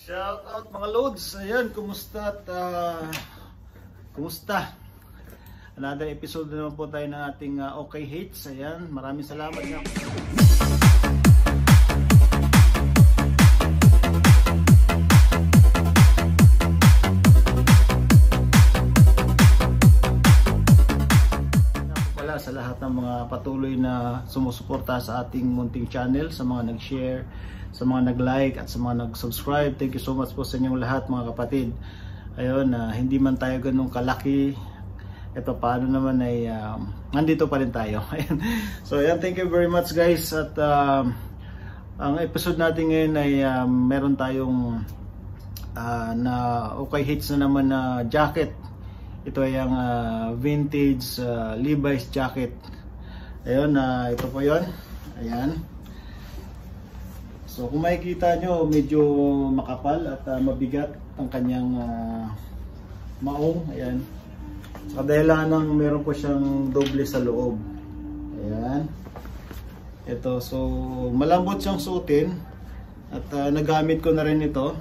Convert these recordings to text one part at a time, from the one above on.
Shout out mga loads. Ayan, kumusta at kumusta? Another episode naman po tayo ng ating Okay Hits. Ayan, maraming salamat nga. Sa lahat ng mga patuloy na sumusuporta sa ating munting channel, sa mga nag-share, sa mga nag-like at sa mga nag-subscribe, thank you so much po sa inyong lahat mga kapatid. Ayun, hindi man tayo ganun kalaki, ito paano naman ay nandito pa rin tayo. So ayan, thank you very much guys. At ang episode natin ngayon ay meron tayong na Okay Hits na naman na jacket. Ito ay ang vintage Levi's jacket. Ayun, ito po yon. Ayan. So kung makikita nyo, medyo makapal at mabigat ang kanyang maong. Ayan. Sa dahilan ng meron po siyang doble sa loob. Ayan. Ito, so malambot siyang suotin. At nagamit ko na rin ito.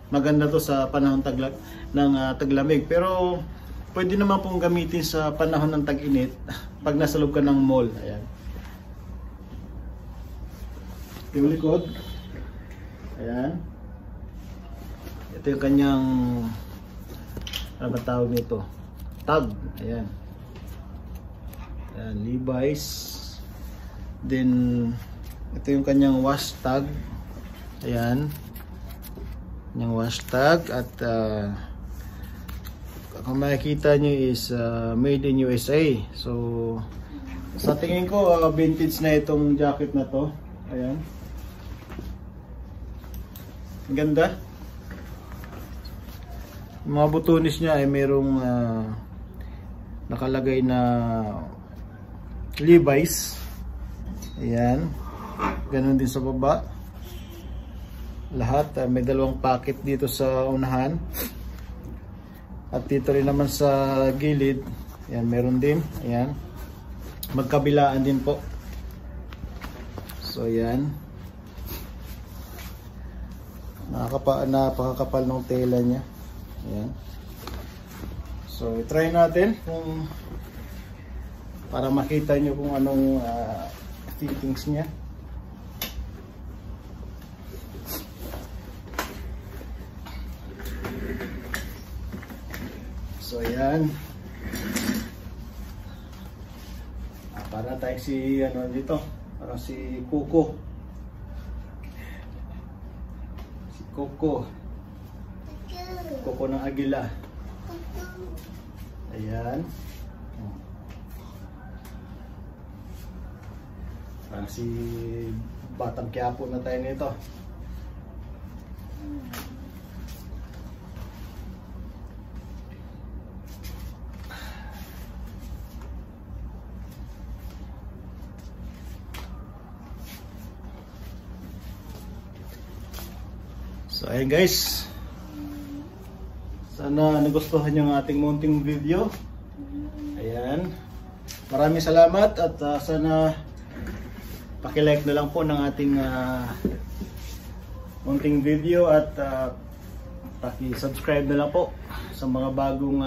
Maganda to sa panahon ng taglamig. Pero pwede naman pong gamitin sa panahon ng tag-init pag nasa loob ka ng mall. Ayan. Yung likod. Ayan. Ito yung kanyang, ano ba tawag nito? Tag. Ayan. Ayan, Levi's. Then ito yung kanyang wash tag. Ayan. Yung wash tag at kung makikita nyo is made in USA. So sa tingin ko vintage na itong jacket na to. Ayan. Ang ganda. Yung mga butones niya ay merong nakalagay na Levi's. Ayan. Ganon din sa baba. Lahat may dalawang pocket dito sa unahan. At dito rin naman sa gilid, ayan, meron din, ayan, magkabilaan din po. So ayan, napakakapal ng tela niya. Ayan. So try natin kung para makita nyo kung anong fittings niya. So ayan. Para tayo si ano dito, parang si Coco. Si Coco. Coco ng Agila. Ayan. Parang si Batang Quiapo na tayo nito. So ayan guys, sana nagustuhan yung ating munting video. Ayan, maraming salamat at sana paki-like na lang po ng ating munting video at paki-subscribe na lang po sa mga bagong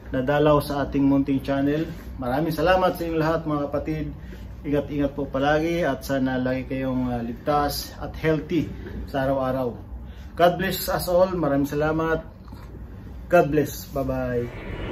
nadalaw sa ating munting channel. Maraming salamat sa inyong lahat mga kapatid. Ingat-ingat po palagi at sana lagi kayong ligtas at healthy sa araw-araw. God bless us all. Maraming salamat. God bless. Bye-bye.